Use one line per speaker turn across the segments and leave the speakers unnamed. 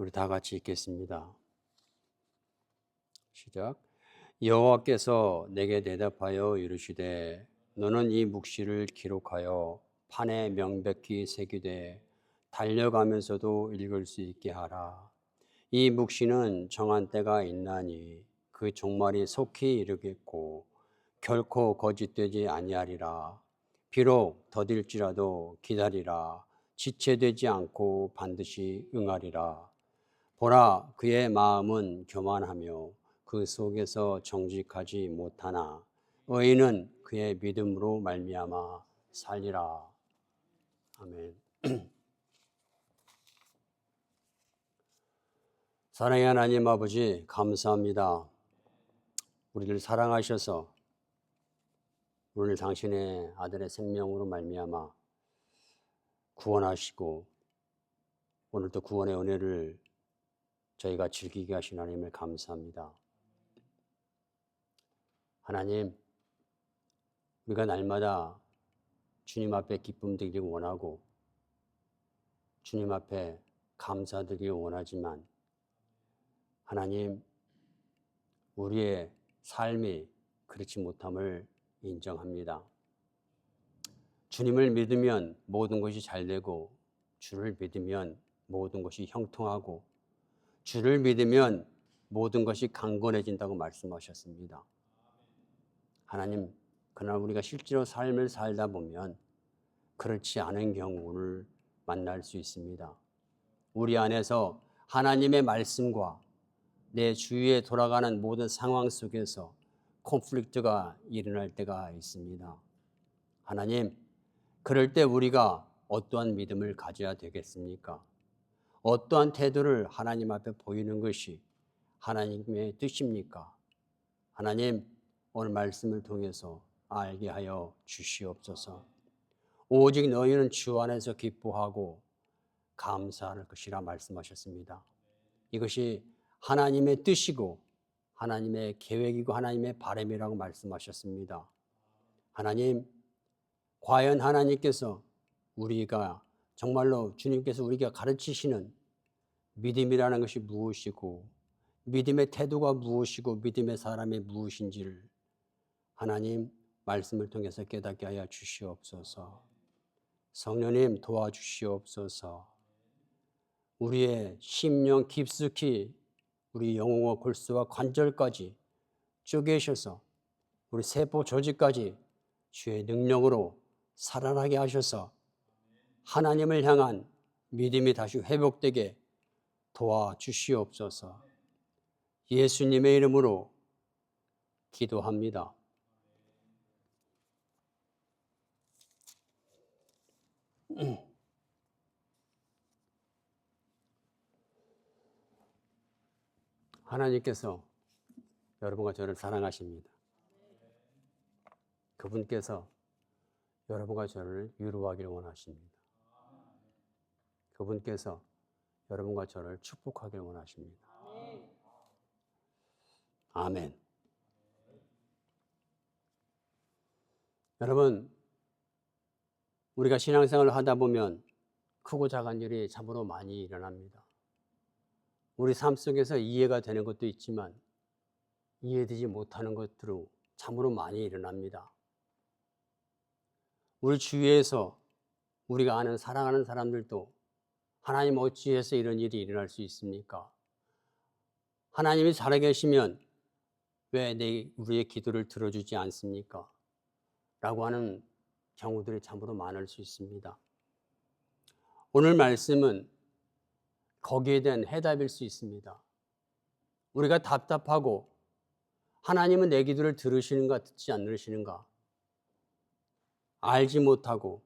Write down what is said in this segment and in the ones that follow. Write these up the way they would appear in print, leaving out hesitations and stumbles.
우리 다 같이 읽겠습니다. 시작. 여호와께서 내게 대답하여 이르시되 너는 이 묵시를 기록하여 판에 명백히 새기되 달려가면서도 읽을 수 있게 하라. 이 묵시는 정한 때가 있나니 그 종말이 속히 이르겠고 결코 거짓되지 아니하리라. 비록 더딜지라도 기다리라. 지체되지 않고 반드시 응하리라. 보라, 그의 마음은 교만하며 그 속에서 정직하지 못하나 의인은 그의 믿음으로 말미암아 살리라. 아멘. 사랑의 하나님 아버지, 감사합니다. 우리를 사랑하셔서 오늘 당신의 아들의 생명으로 말미암아 구원하시고 오늘도 구원의 은혜를 저희가 즐기게 하신 하나님을 감사합니다. 하나님, 우리가 날마다 주님 앞에 기쁨 드리기 원하고 주님 앞에 감사드리기 원하지만 하나님, 우리의 삶이 그렇지 못함을 인정합니다. 주님을 믿으면 모든 것이 잘 되고 주를 믿으면 모든 것이 형통하고 주를 믿으면 모든 것이 강건해진다고 말씀하셨습니다. 하나님, 그러나 우리가 실제로 삶을 살다 보면 그렇지 않은 경우를 만날 수 있습니다. 우리 안에서 하나님의 말씀과 내 주위에 돌아가는 모든 상황 속에서 콘플릭트가 일어날 때가 있습니다. 하나님, 그럴 때 우리가 어떠한 믿음을 가져야 되겠습니까? 어떠한 태도를 하나님 앞에 보이는 것이 하나님의 뜻입니까? 하나님, 오늘 말씀을 통해서 알게 하여 주시옵소서. 오직 너희는 주 안에서 기뻐하고 감사할 것이라 말씀하셨습니다. 이것이 하나님의 뜻이고 하나님의 계획이고 하나님의 바람이라고 말씀하셨습니다. 하나님, 과연 하나님께서 우리가 정말로 주님께서 우리가 가르치시는 믿음이라는 것이 무엇이고 믿음의 태도가 무엇이고 믿음의 사람이 무엇인지를 하나님 말씀을 통해서 깨닫게 하여 주시옵소서. 성령님 도와주시옵소서. 우리의 심령 깊숙이 우리 영혼과 골수와 관절까지 쪼개셔서 우리 세포 조직까지 주의 능력으로 살아나게 하셔서 하나님을 향한 믿음이 다시 회복되게 도와주시옵소서. 예수님의 이름으로 기도합니다. 하나님께서 여러분과 저를 사랑하십니다. 그분께서 여러분과 저를 위로하기를 원하십니다. 그분께서 여러분과 저를 축복하기를 원하십니다. 아멘. 여러분, 우리가 신앙생활을 하다 보면 크고 작은 일이 참으로 많이 일어납니다. 우리 삶 속에서 이해가 되는 것도 있지만 이해되지 못하는 것들로 참으로 많이 일어납니다. 우리 주위에서 우리가 아는 사랑하는 사람들도 하나님 어찌해서 이런 일이 일어날 수 있습니까? 하나님이 살아계시면 왜 우리의 기도를 들어주지 않습니까? 라고 하는 경우들이 참으로 많을 수 있습니다. 오늘 말씀은 거기에 대한 해답일 수 있습니다. 우리가 답답하고 하나님은 내 기도를 들으시는가 듣지 않으시는가 알지 못하고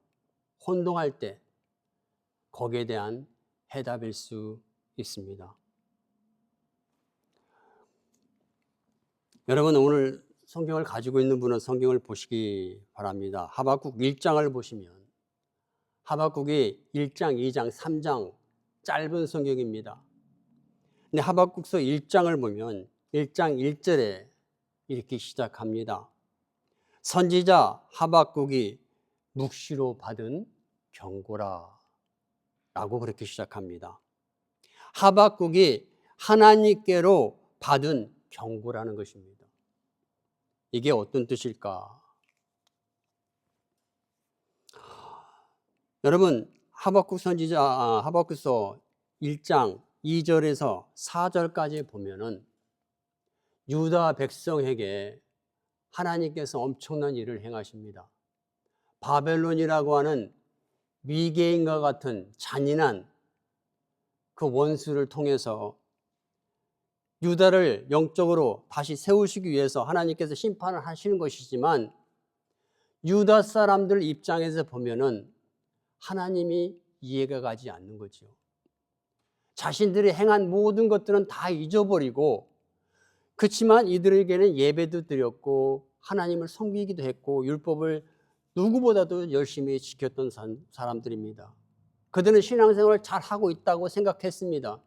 혼동할 때 거기에 대한 해답일 수 있습니다. 여러분, 오늘 성경을 가지고 있는 분은 성경을 보시기 바랍니다. 하박국 1장을 보시면 하박국이 1장, 2장, 3장 짧은 성경입니다. 근데 하박국서 1장을 보면 1장 1절에 이렇게 시작합니다. 선지자 하박국이 묵시로 받은 경고라 라고 그렇게 시작합니다. 하박국이 하나님께로 받은 경고라는 것입니다. 이게 어떤 뜻일까? 여러분, 하박국서 1장 2절에서 4절까지 보면은 유다 백성에게 하나님께서 엄청난 일을 행하십니다. 바벨론이라고 하는 미개인과 같은 잔인한 그 원수를 통해서 유다를 영적으로 다시 세우시기 위해서 하나님께서 심판을 하시는 것이지만, 유다 사람들 입장에서 보면은 하나님이 이해가 가지 않는 거죠. 자신들이 행한 모든 것들은 다 잊어버리고, 그렇지만 이들에게는 예배도 드렸고 하나님을 섬기기도 했고 율법을 누구보다도 열심히 지켰던 사람들입니다. 그들은 신앙생활을 잘하고 있다고 생각했습니다.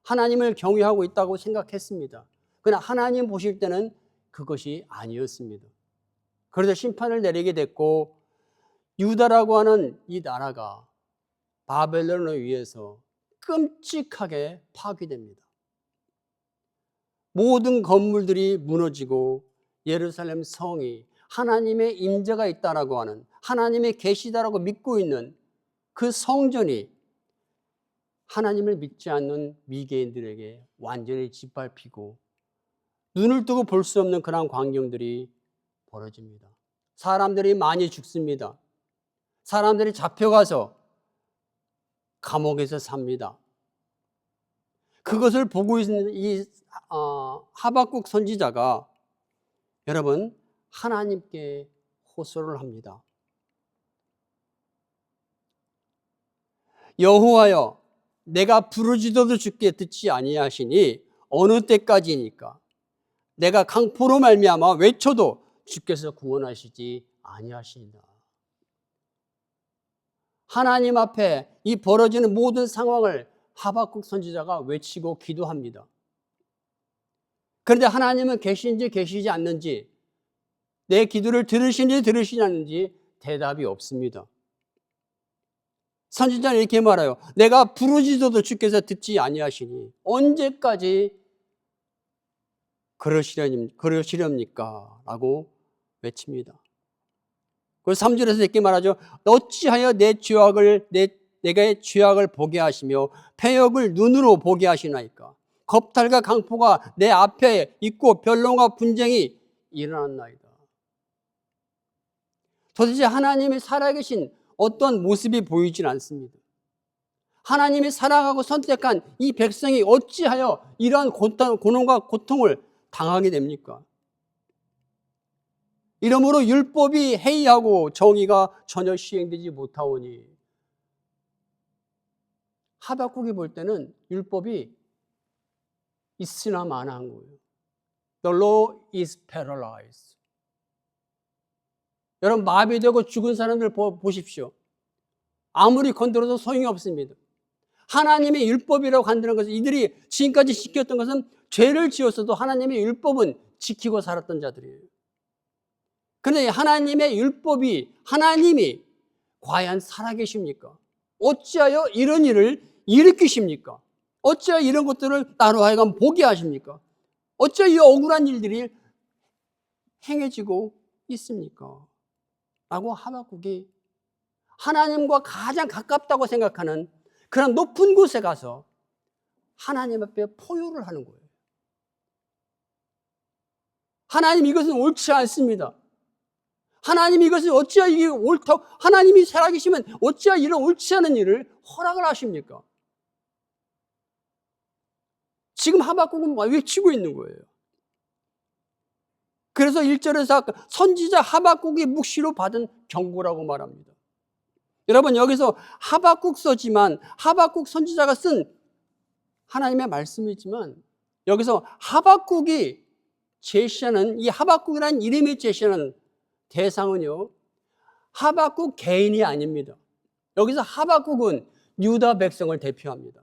하나님을 경외하고 있다고 생각했습니다. 그러나 하나님 보실 때는 그것이 아니었습니다. 그래서 심판을 내리게 됐고, 유다라고 하는 이 나라가 바벨론에 의해서 끔찍하게 파괴됩니다. 모든 건물들이 무너지고 예루살렘 성이 하나님의 임재가 있다라고 하는, 하나님의 계시다라고 믿고 있는 그 성전이 하나님을 믿지 않는 미개인들에게 완전히 짓밟히고 눈을 뜨고 볼 수 없는 그런 광경들이 벌어집니다. 사람들이 많이 죽습니다. 사람들이 잡혀가서 감옥에서 삽니다. 그것을 보고 있는 이 하박국 선지자가 여러분 하나님께 호소를 합니다. 여호와여, 내가 부르짖어도 주께 듣지 아니하시니 어느 때까지니까? 내가 강포로 말미암아 외쳐도 주께서 구원하시지 아니하시니라. 하나님 앞에 이 벌어지는 모든 상황을 하박국 선지자가 외치고 기도합니다. 그런데 하나님은 계신지 계시지 않는지, 내 기도를 들으시는지 들으시지 않는지 대답이 없습니다. 선지자는 이렇게 말해요. 내가 부르짖어도 주께서 듣지 아니하시니 언제까지 그러시렵니까? 라고 외칩니다. 그래서 3절에서 이렇게 말하죠. 어찌하여 내가 죄악을 보게 하시며 패역을 눈으로 보게 하시나이까? 겁탈과 강포가 내 앞에 있고 변론과 분쟁이 일어났나이다. 도대체 하나님이 살아계신 어떤 모습이 보이질 않습니다. 하나님이 사랑하고 선택한 이 백성이 어찌하여 이러한 고난과 고통을 당하게 됩니까? 이러므로 율법이 해이하고 정의가 전혀 시행되지 못하오니, 하박국이 볼 때는 율법이 있으나 마나한 거예요. The law is paralyzed. 여러분, 마비되고 죽은 사람들 보십시오. 아무리 건드려도 소용이 없습니다. 하나님의 율법이라고 한다는 것은, 이들이 지금까지 지켰던 것은 죄를 지었어도 하나님의 율법은 지키고 살았던 자들이에요. 그런데 하나님의 율법이, 하나님이 과연 살아계십니까? 어찌하여 이런 일을 일으키십니까? 어찌하여 이런 것들을 나로 하여금 보게 하십니까? 어찌하여 이 억울한 일들이 행해지고 있습니까? 라고 하박국이 하나님과 가장 가깝다고 생각하는 그런 높은 곳에 가서 하나님 앞에 포효를 하는 거예요. 하나님, 이것은 옳지 않습니다. 하나님, 이것은 어찌하여 이게 옳다고, 하나님이 살아계시면 어찌하여 이런 옳지 않은 일을 허락을 하십니까? 지금 하박국은 외치고 있는 거예요. 그래서 1절에서 선지자 하박국이 묵시로 받은 경고라고 말합니다. 여러분, 여기서 하박국서지만, 하박국 선지자가 쓴 하나님의 말씀이지만, 여기서 하박국이 제시하는, 이 하박국이라는 이름이 제시하는 대상은요, 하박국 개인이 아닙니다. 여기서 하박국은 유다 백성을 대표합니다.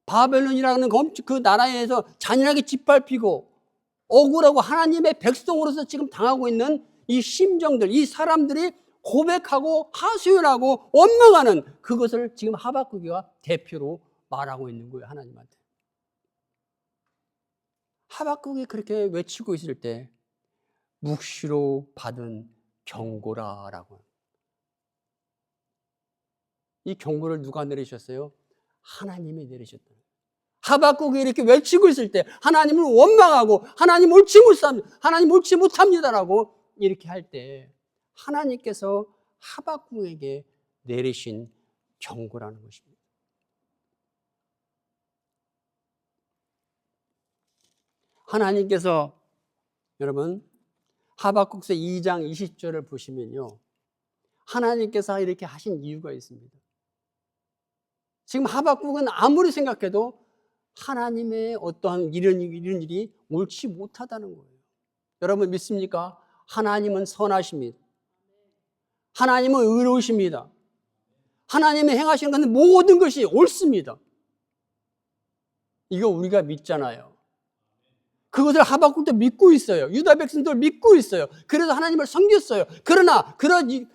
바벨론이라는 그 나라에서 잔인하게 짓밟히고 억울하고 하나님의 백성으로서 지금 당하고 있는 이 심정들, 이 사람들이 고백하고 하소연하고 원망하는 그것을 지금 하박국이가 대표로 말하고 있는 거예요. 하나님한테. 하박국이 그렇게 외치고 있을 때 묵시로 받은 경고라라고. 이 경고를 누가 내리셨어요? 하나님이 내리셨다. 하박국이 이렇게 외치고 있을 때 하나님을 원망하고 하나님 옳지 못합니다라고 이렇게 할 때 하나님께서 하박국에게 내리신 경고라는 것입니다. 하나님께서 여러분 하박국서 2장 20절을 보시면요, 하나님께서 이렇게 하신 이유가 있습니다. 지금 하박국은 아무리 생각해도 하나님의 어떠한 이런 일이 옳지 못하다는 거예요. 여러분 믿습니까? 하나님은 선하십니다. 하나님은 의로우십니다. 하나님이 행하시는 것은 모든 것이 옳습니다. 이거 우리가 믿잖아요. 그것을 하박국도 믿고 있어요. 유다 백성들 믿고 있어요. 그래서 하나님을 섬겼어요. 그러나 그렇게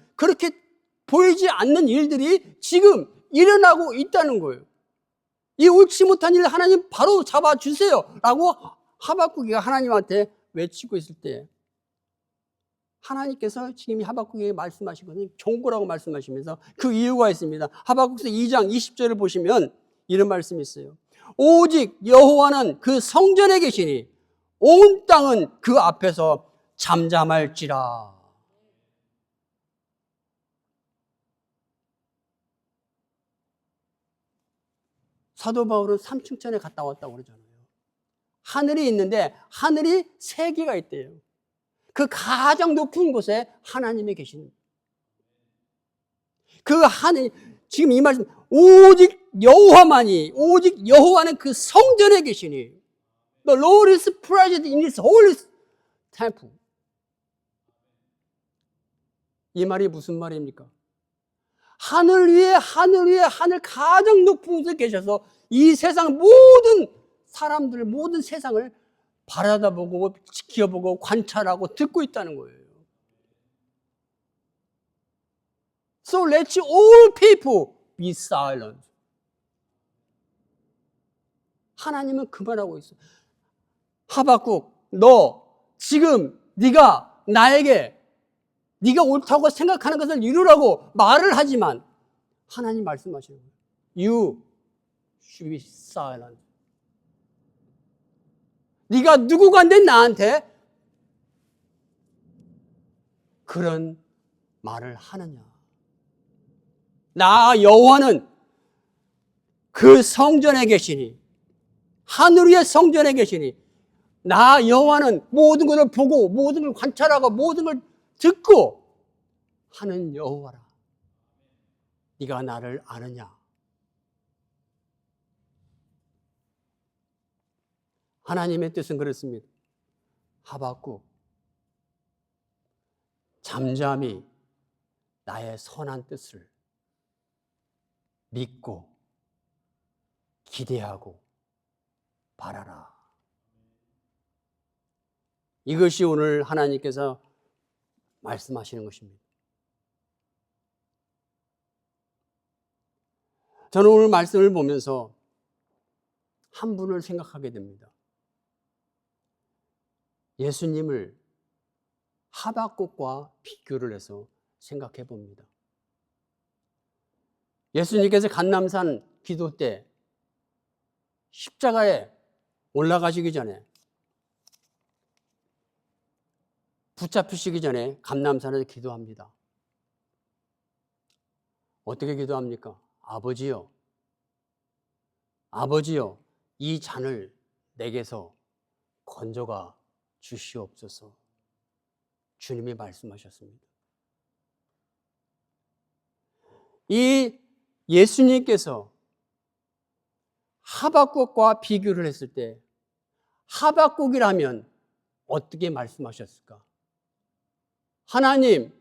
보이지 않는 일들이 지금 일어나고 있다는 거예요. 이 옳지 못한 일 하나님 바로 잡아주세요 라고 하박국이 하나님한테 외치고 있을 때 하나님께서 지금 이 하박국에게 말씀하신 것은 경고라고 말씀하시면서 그 이유가 있습니다. 하박국서 2장 20절을 보시면 이런 말씀이 있어요. 오직 여호와는 그 성전에 계시니 온 땅은 그 앞에서 잠잠할지라. 사도 바울은 삼층천에 갔다 왔다고 그러잖아요. 하늘이 있는데 하늘이 세 개가 있대요. 그 가장 높은 곳에 하나님이 계시는. 그 하늘, 지금 이 말씀, 오직 여호와는 그 성전에 계시니. The Lord is present in His holy temple. 이 말이 무슨 말입니까? 하늘 위에 하늘 가장 높은 곳에 계셔서 이 세상 모든 사람들, 모든 세상을 바라다보고 지켜보고 관찰하고 듣고 있다는 거예요. So let all people be silent. 하나님은 그 말하고 있어요. 하박국, 너 지금 네가 나에게 네가 옳다고 생각하는 것을 이루라고 말을 하지만 하나님 말씀하시는 거예요. You should be silent. 네가 누구가 내 나한테 그런 말을 하느냐. 나 여호와는 그 성전에 계시니, 하늘 위의 성전에 계시니, 나 여호와는 모든 것을 보고 모든 걸 관찰하고 모든 걸 듣고 하는 여호와라. 네가 나를 아느냐? 하나님의 뜻은 그렇습니다. 하박국, 잠잠히 나의 선한 뜻을 믿고 기대하고 바라라. 이것이 오늘 하나님께서 말씀하시는 것입니다. 저는 오늘 말씀을 보면서 한 분을 생각하게 됩니다. 예수님을 하박국과 비교를 해서 생각해 봅니다. 예수님께서 감람산 기도 때 십자가에 올라가시기 전에, 붙잡히시기 전에 감람산에서 기도합니다. 어떻게 기도합니까? 아버지요, 이 잔을 내게서 건져가 주시옵소서. 주님이 말씀하셨습니다. 이 예수님께서 하박국과 비교를 했을 때 하박국이라면 어떻게 말씀하셨을까? 하나님,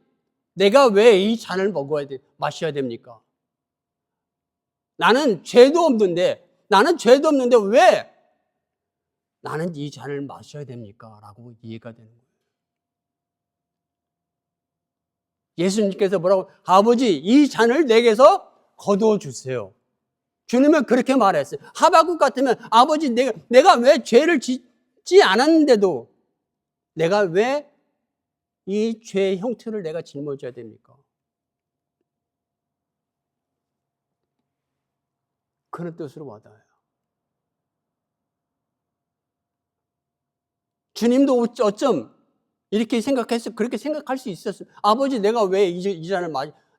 내가 왜 이 잔을 마셔야 됩니까? 나는 죄도 없는데 왜 나는 이 잔을 마셔야 됩니까? 라고 이해가 되는 거예요. 예수님께서 뭐라고? 아버지, 이 잔을 내게서 거두어 주세요. 주님은 그렇게 말했어요. 하박국 같으면 아버지, 내가 왜 죄를 짓지 않았는데도 내가 왜 이 죄의 형태를 내가 짊어져야 됩니까? 그런 뜻으로 와닿아요. 주님도 어쩜 이렇게 생각했어? 그렇게 생각할 수 있었어요. 아버지, 내가 왜 이 잔을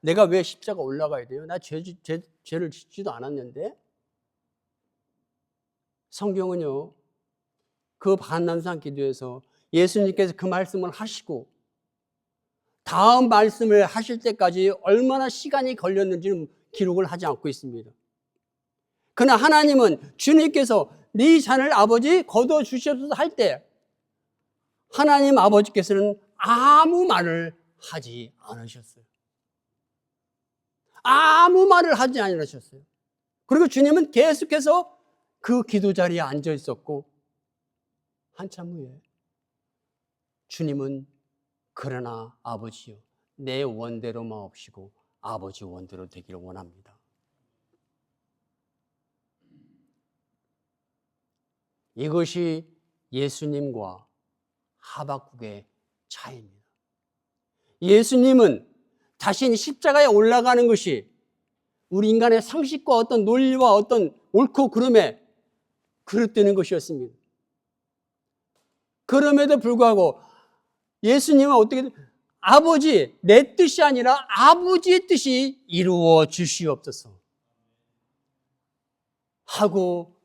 내가 왜 십자가 올라가야 돼요? 나 죄를 짓지도 않았는데. 성경은요, 그 반난상 기도에서 예수님께서 그 말씀을 하시고 다음 말씀을 하실 때까지 얼마나 시간이 걸렸는지는 기록을 하지 않고 있습니다. 그러나 하나님은 주님께서 네 잔을 아버지 거두어 주시옵소서 할 때 하나님 아버지께서는 아무 말을 하지 않으셨어요. 아무 말을 하지 않으셨어요. 그리고 주님은 계속해서 그 기도 자리에 앉아 있었고 한참 후에 주님은 그러나 아버지요, 내 원대로만 없이고 아버지 원대로 되기를 원합니다. 이것이 예수님과 하박국의 차이입니다. 예수님은 자신이 십자가에 올라가는 것이 우리 인간의 상식과 어떤 논리와 어떤 옳고 그름에 그릇되는 것이었습니다. 그럼에도 불구하고 예수님은 어떻게, 아버지, 내 뜻이 아니라 아버지의 뜻이 이루어 주시옵소서 하고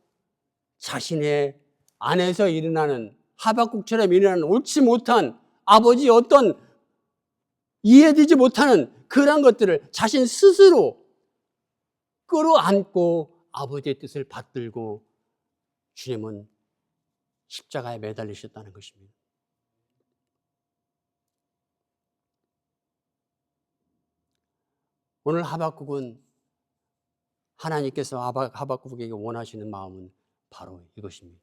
자신의 안에서 일어나는, 하박국처럼 일어나는 옳지 못한 아버지의 어떤 이해되지 못하는 그런 것들을 자신 스스로 끌어안고 아버지의 뜻을 받들고 주님은 십자가에 매달리셨다는 것입니다. 오늘 하박국은 하나님께서 하박국에게 원하시는 마음은 바로 이것입니다.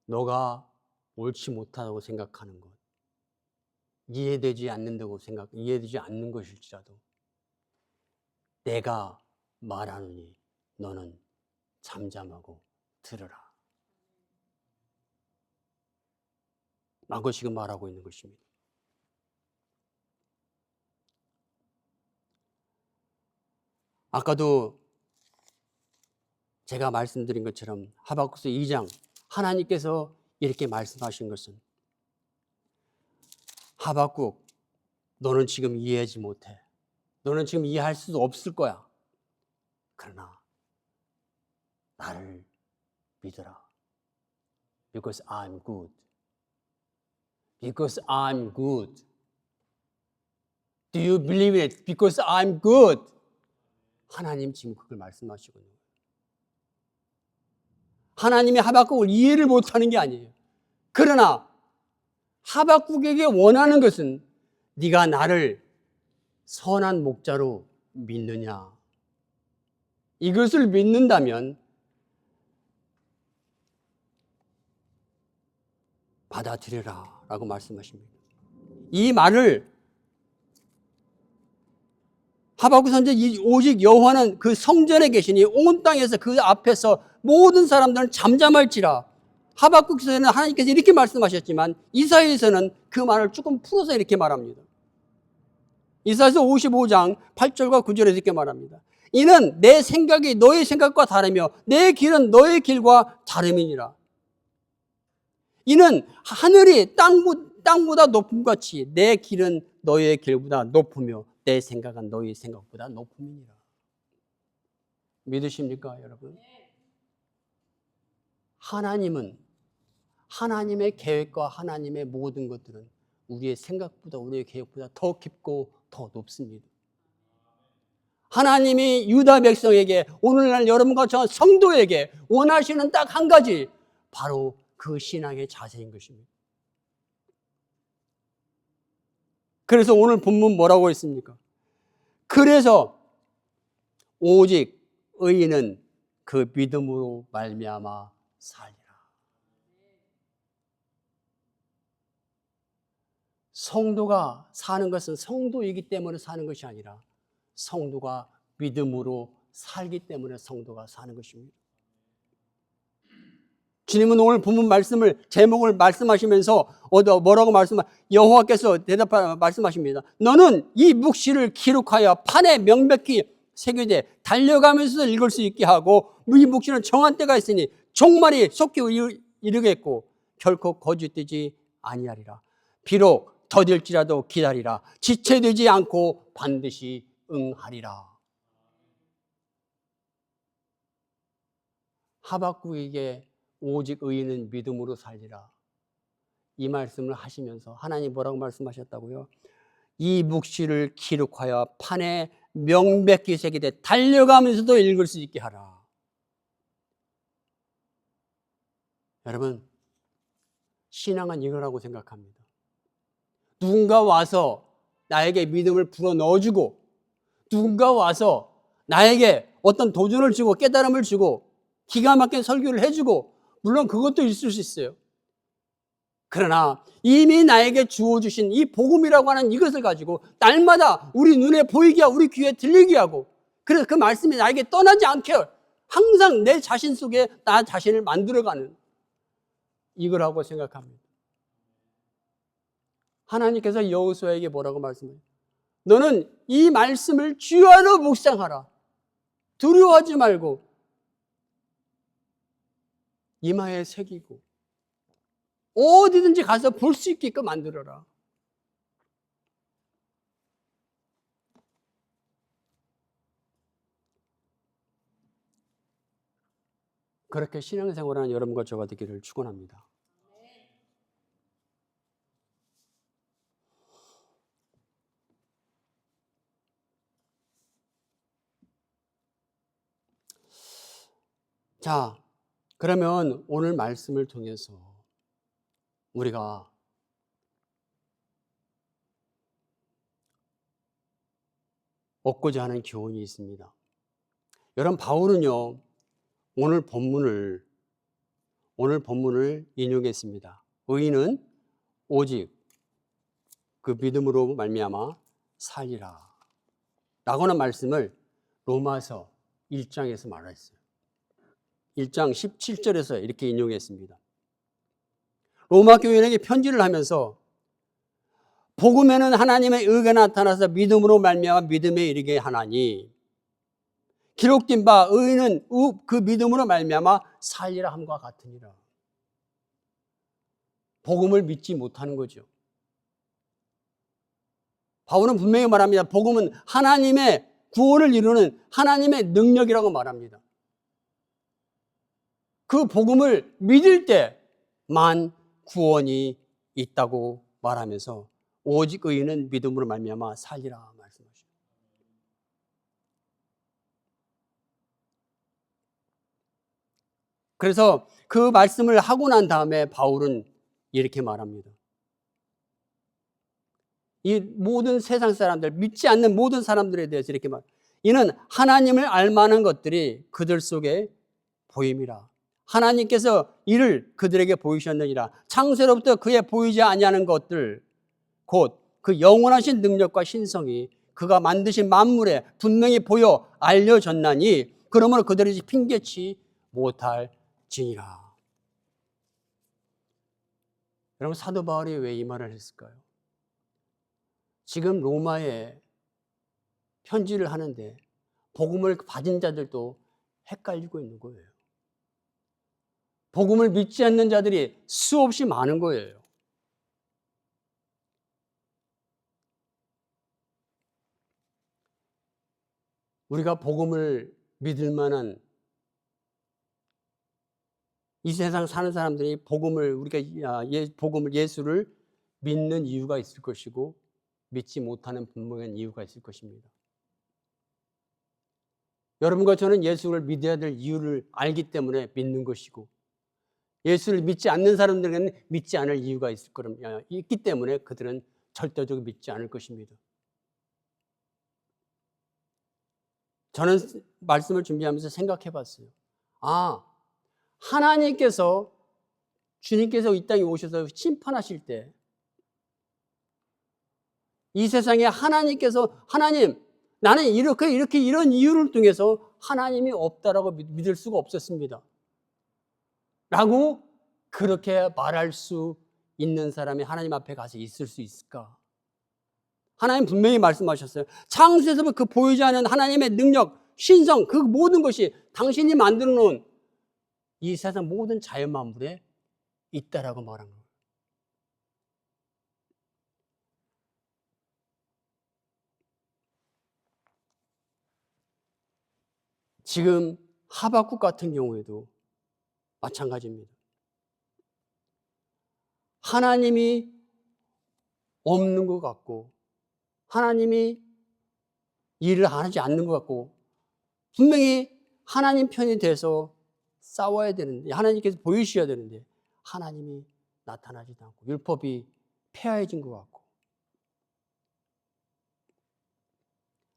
너가 옳지 못하다고 생각하는 것, 이해되지 않는 것일지라도 내가 말하노니 너는 잠잠하고 들으라 라고 지금 말하고 있는 것입니다. 아까도 제가 말씀드린 것처럼 하박국서 2장 하나님께서 이렇게 말씀하신 것은 하박국, 너는 지금 이해하지 못해. 너는 지금 이해할 수도 없을 거야. 그러나 나를 믿어라. Because I'm good. Because I'm good. Do you believe it? Because I'm good. 하나님 지금 그걸 말씀하시거든요. 하나님이 하박국을 이해를 못하는 게 아니에요. 그러나 하박국에게 원하는 것은 네가 나를 선한 목자로 믿느냐. 이것을 믿는다면 받아들여라 라고 말씀하십니다. 이 말을 하박국 선지 오직 여호와는 그 성전에 계시니 온 땅에서 그 앞에서 모든 사람들은 잠잠할지라. 하박국에서는 하나님께서 이렇게 말씀하셨지만 이사야에서는 그 말을 조금 풀어서 이렇게 말합니다. 이사야서 55장 8절과 9절에서 이렇게 말합니다. 이는 내 생각이 너의 생각과 다르며 내 길은 너의 길과 다름이니라. 이는 하늘이 땅보다 높음 같이 내 길은 너의 길보다 높으며 내 생각은 너의 생각보다 높음이니라. 믿으십니까, 여러분? 하나님은 하나님의 계획과 하나님의 모든 것들은 우리의 생각보다 우리의 계획보다 더 깊고 더 높습니다. 하나님이 유다 백성에게 오늘날 여러분과 저 성도에게 원하시는 딱 한 가지, 바로 그 신앙의 자세인 것입니다. 그래서 오늘 본문 뭐라고 했습니까? 그래서 오직 의인은 그 믿음으로 말미암아 살리라. 성도가 사는 것은 성도이기 때문에 사는 것이 아니라 성도가 믿음으로 살기 때문에 성도가 사는 것입니다. 주님은 오늘 본문 말씀을 제목을 말씀하시면서 뭐라고 여호와께서 말씀하십니다. 너는 이 묵시를 기록하여 판에 명백히 새겨되 달려가면서도 읽을 수 있게 하고 이 묵시는 정한 때가 있으니 종말이 속히 이르겠고 결코 거짓되지 아니하리라. 비록 더딜지라도 기다리라. 지체되지 않고 반드시 응하리라. 하박국에게 오직 의인은 믿음으로 살리라. 이 말씀을 하시면서 하나님 뭐라고 말씀하셨다고요? 이 묵시를 기록하여 판에 명백히 새기되 달려가면서도 읽을 수 있게 하라. 여러분, 신앙은 이거라고 생각합니다. 누군가 와서 나에게 믿음을 불어 넣어주고, 누군가 와서 나에게 어떤 도전을 주고 깨달음을 주고 기가 막힌 설교를 해주고, 물론 그것도 있을 수 있어요. 그러나 이미 나에게 주어주신 이 복음이라고 하는 이것을 가지고 날마다 우리 눈에 보이게 하고 우리 귀에 들리게 하고, 그래서 그 말씀이 나에게 떠나지 않게 항상 내 자신 속에 나 자신을 만들어가는 이거라고 생각합니다. 하나님께서 여호수아에게 뭐라고 말씀해요? 너는 이 말씀을 주야로 묵상하라. 두려워하지 말고 이마에 새기고 어디든지 가서 볼 수 있게끔 만들어라. 그렇게 신앙생활하는 여러분과 저가 되기를 축원합니다. 자, 그러면 오늘 말씀을 통해서 우리가 얻고자 하는 교훈이 있습니다. 여러분, 바울은요, 오늘 본문을 인용했습니다. 의인은 오직 그 믿음으로 말미암아 살리라 라고는 말씀을 로마서 1장에서 말했어요. 1장 17절에서 이렇게 인용했습니다. 로마 교인에게 편지를 하면서 복음에는 하나님의 의가 나타나서 믿음으로 말미암아 믿음에 이르게 하나니 기록된 바 의인은 그 믿음으로 말미암아 살리라 함과 같으니라. 복음을 믿지 못하는 거죠. 바울은 분명히 말합니다. 복음은 하나님의 구원을 이루는 하나님의 능력이라고 말합니다. 그 복음을 믿을 때만 구원이 있다고 말하면서 오직 의인은 믿음으로 말미암아 살리라 말씀하십니다. 그래서 그 말씀을 하고 난 다음에 바울은 이렇게 말합니다. 이 모든 세상 사람들, 믿지 않는 모든 사람들에 대해서 이렇게 이는 하나님을 알만한 것들이 그들 속에 보임이라. 하나님께서 이를 그들에게 보이셨느니라. 창세로부터 그에 보이지 아니하는 것들, 곧 그 영원하신 능력과 신성이 그가 만드신 만물에 분명히 보여 알려졌나니 그러므로 그들이 핑계치 못할지니라. 여러분, 사도 바울이 왜 이 말을 했을까요? 지금 로마에 편지를 하는데 복음을 받은 자들도 헷갈리고 있는 거예요. 복음을 믿지 않는 자들이 수없이 많은 거예요. 우리가 복음을 믿을 만한 이 세상 사는 사람들이 복음을 예수를 믿는 이유가 있을 것이고 믿지 못하는 분명한 이유가 있을 것입니다. 여러분과 저는 예수를 믿어야 될 이유를 알기 때문에 믿는 것이고 예수를 믿지 않는 사람들에게는 믿지 않을 이유가 있기 때문에 그들은 절대적으로 믿지 않을 것입니다. 저는 말씀을 준비하면서 생각해 봤어요. 하나님께서 주님께서 이 땅에 오셔서 심판하실 때 이 세상에 하나님께서 하나님 나는 이렇게 이런 이유를 통해서 하나님이 없다라고 믿을 수가 없었습니다. 라고 그렇게 말할 수 있는 사람이 하나님 앞에 가서 있을 수 있을까? 하나님 분명히 말씀하셨어요. 창세에서 그 보이지 않는 하나님의 능력, 신성, 그 모든 것이 당신이 만들어 놓은 이 세상 모든 자연 만물에 있다라고 말한 거예요. 지금 하박국 같은 경우에도 마찬가지입니다. 하나님이 없는 것 같고 하나님이 일을 하지 않는 것 같고 분명히 하나님 편이 돼서 싸워야 되는데 하나님께서 보이셔야 되는데 하나님이 나타나지도 않고 율법이 폐하해진 것 같고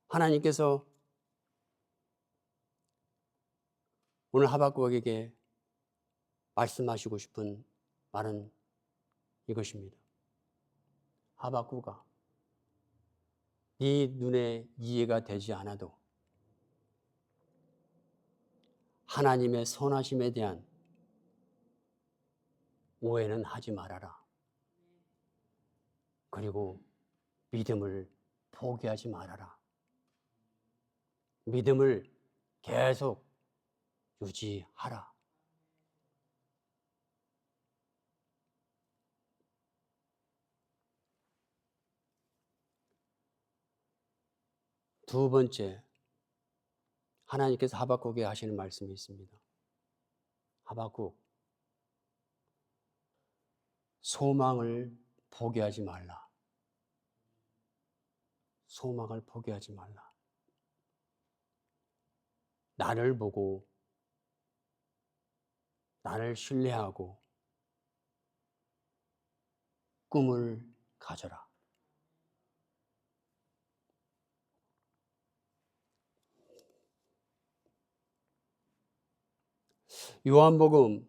하나님께서 오늘 하박국에게 말씀하시고 싶은 말은 이것입니다. 하박국아, 네 눈에 이해가 되지 않아도 하나님의 선하심에 대한 오해는 하지 말아라. 그리고 믿음을 포기하지 말아라. 믿음을 계속 유지하라. 두 번째, 하나님께서 하박국에 하시는 말씀이 있습니다. 하박국, 소망을 포기하지 말라. 소망을 포기하지 말라. 나를 보고 나를 신뢰하고 꿈을 가져라. 요한복음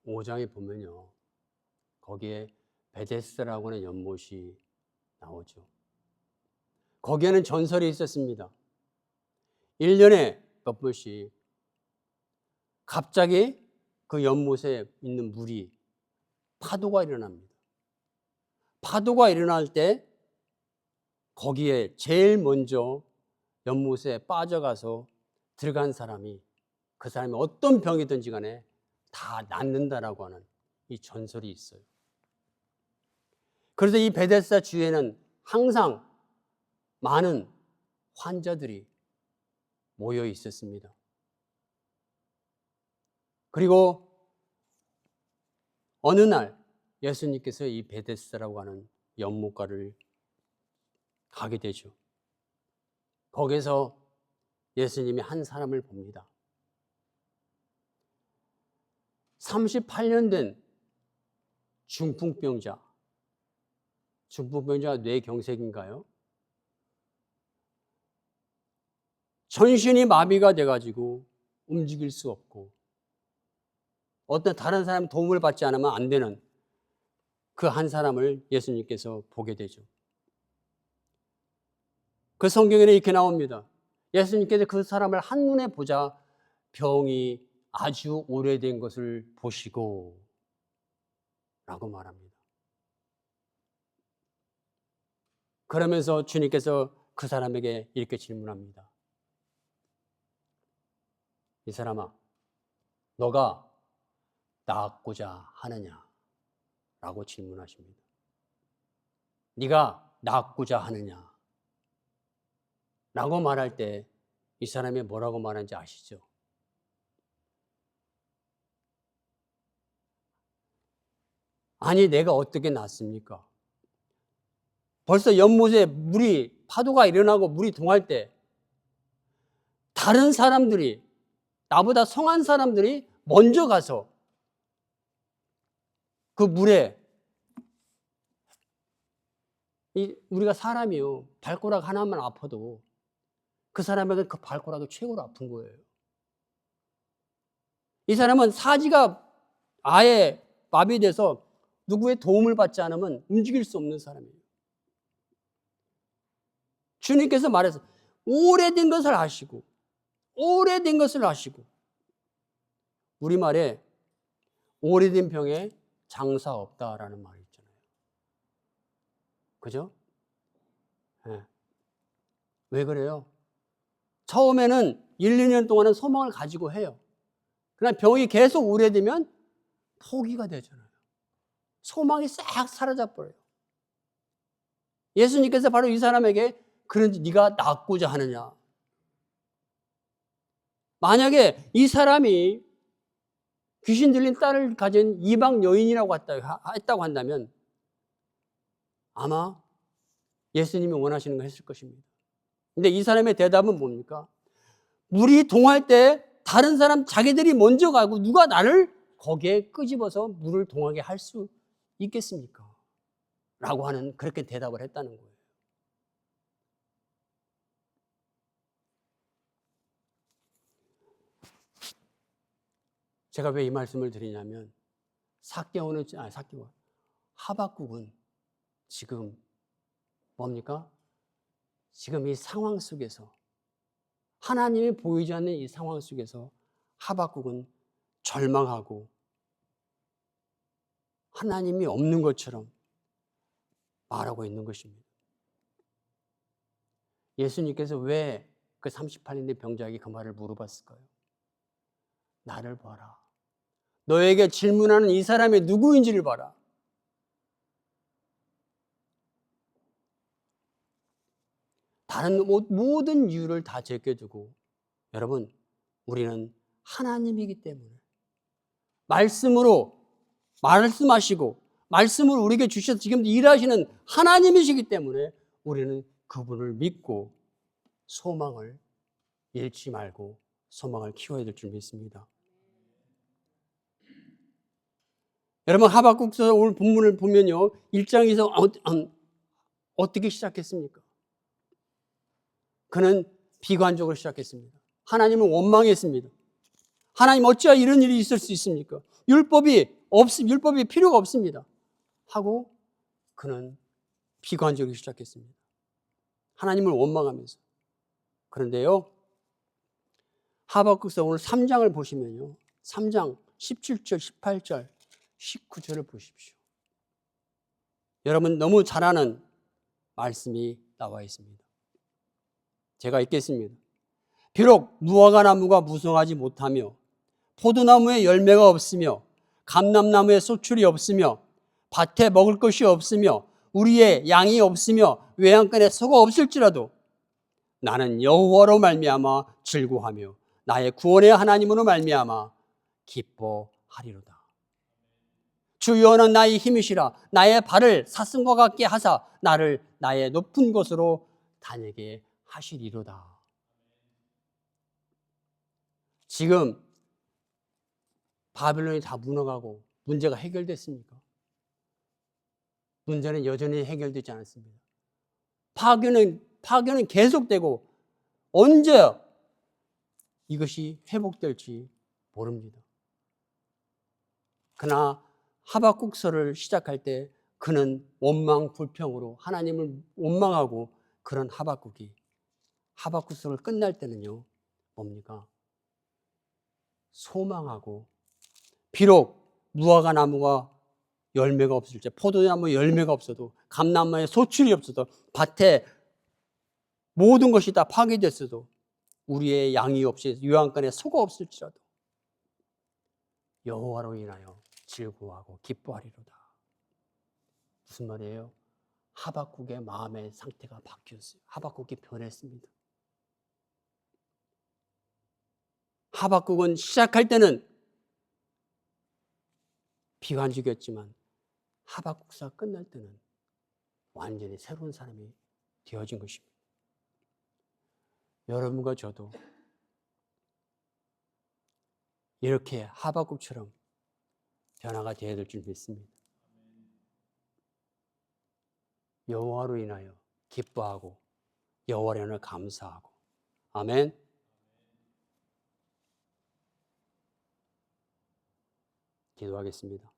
5장에 보면요. 거기에 베데스다라고 하는 연못이 나오죠. 거기에는 전설이 있었습니다. 1년에 몇 번씩 갑자기 그 연못에 있는 물이 파도가 일어납니다. 파도가 일어날 때 거기에 제일 먼저 연못에 빠져가서 들어간 사람이 그 사람이 어떤 병이든지 간에 다 낫는다라고 하는 이 전설이 있어요. 그래서 이 베데스다 주위에는 항상 많은 환자들이 모여 있었습니다. 그리고 어느 날 예수님께서 이 베데스다라고 하는 연못가를 가게 되죠. 거기서 예수님이 한 사람을 봅니다. 38년 된 중풍병자. 중풍병자가 뇌경색인가요? 전신이 마비가 돼가지고 움직일 수 없고 어떤 다른 사람 도움을 받지 않으면 안 되는 그 한 사람을 예수님께서 보게 되죠. 그 성경에는 이렇게 나옵니다. 예수님께서 그 사람을 한눈에 보자 병이 아주 오래된 것을 보시고 라고 말합니다. 그러면서 주님께서 그 사람에게 이렇게 질문합니다. 이 사람아, 너가 낫고자 하느냐? 라고 질문하십니다. 네가 낫고자 하느냐? 라고 말할 때 이 사람이 뭐라고 말하는지 아시죠? 아니, 내가 어떻게 낫습니까? 벌써 연못에 파도가 일어나고 물이 동할 때 다른 사람들이, 나보다 성한 사람들이 먼저 가서 그 물에, 우리가 사람이요, 발가락 하나만 아파도 그 사람에게 그 발가락이 최고로 아픈 거예요. 이 사람은 사지가 아예 마비돼서 누구의 도움을 받지 않으면 움직일 수 없는 사람이에요. 주님께서 말해서 오래된 것을 아시고, 오래된 것을 아시고, 우리말에 오래된 병에 장사 없다라는 말이 있잖아요. 그죠? 네. 왜 그래요? 처음에는 1, 2년 동안은 소망을 가지고 해요. 그러나 병이 계속 오래되면 포기가 되잖아요. 소망이 싹 사라져버려요. 예수님께서 바로 이 사람에게 그런지 네가 낫고자 하느냐. 만약에 이 사람이 귀신 들린 딸을 가진 이방 여인이라고 했다고 한다면 아마 예수님이 원하시는 거 했을 것입니다. 근데 이 사람의 대답은 뭡니까? 물이 동할 때 다른 사람 자기들이 먼저 가고 누가 나를 거기에 끄집어서 물을 동하게 할 수 있겠습니까? 라고 하는 그렇게 대답을 했다는 거예요. 제가 왜 이 말씀을 드리냐면 하박국은 지금 뭡니까? 지금 이 상황 속에서 하나님이 보이지 않는 이 상황 속에서 하박국은 절망하고 하나님이 없는 것처럼 말하고 있는 것입니다. 예수님께서 왜 그 38년 된 병자에게 그 말을 물어봤을까요? 나를 봐라. 너에게 질문하는 이 사람이 누구인지를 봐라. 다른 모든 이유를 다 제껴두고 여러분, 우리는 하나님이기 때문에 말씀으로 말씀하시고 말씀을 우리에게 주셔서 지금 일하시는 하나님이시기 때문에 우리는 그분을 믿고 소망을 잃지 말고 소망을 키워야 될 줄 믿습니다. 여러분, 하박국서 오늘 본문을 보면요, 1장에서 어떻게 시작했습니까? 그는 비관적으로 시작했습니다. 하나님을 원망했습니다. 하나님 어찌하여 이런 일이 있을 수 있습니까? 율법이 필요가 없습니다. 하고 그는 비관적으로 시작했습니다. 하나님을 원망하면서. 그런데요, 하박국서 오늘 3장을 보시면요, 3장 17절, 18절, 19절을 보십시오. 여러분 너무 잘 아는 말씀이 나와 있습니다. 제가 읽겠습니다. 비록 무화과 나무가 무성하지 못하며 포도나무에 열매가 없으며 감람나무에 소출이 없으며 밭에 먹을 것이 없으며 우리의 양이 없으며 외양간에 소가 없을지라도 나는 여호와로 말미암아 즐거워하며 나의 구원의 하나님으로 말미암아 기뻐하리로다. 주 여호와는 나의 힘이시라. 나의 발을 사슴과 같게 하사 나를 나의 높은 곳으로 다니게 하시리로다. 지금 바벨론이 다 무너가고 문제가 해결됐습니까? 문제는 여전히 해결되지 않았습니다. 파괴는 계속되고 언제 이것이 회복될지 모릅니다. 그러나 하박국서를 시작할 때 그는 원망 불평으로 하나님을 원망하고 그런 하박국서를 끝날 때는요, 뭡니까? 소망하고 비록 무화과 나무가 열매가 없을지, 포도나무 열매가 없어도, 감람나무에 소출이 없어도, 밭에 모든 것이 다 파괴됐어도, 우리의 양이 없이 요양간에 소가 없을지라도 여호와로 인하여 즐거워하고 기뻐하리로다. 무슨 말이에요? 하박국의 마음의 상태가 바뀌었어요. 하박국이 변했습니다. 하박국은 시작할 때는 비관적이었지만 하박국사 끝날 때는 완전히 새로운 사람이 되어진 것입니다. 여러분과 저도 이렇게 하박국처럼 변화가 되어야 될 줄 믿습니다. 여호와로 인하여 기뻐하고 여호와로 인하여 감사하고. 아멘. 기도하겠습니다.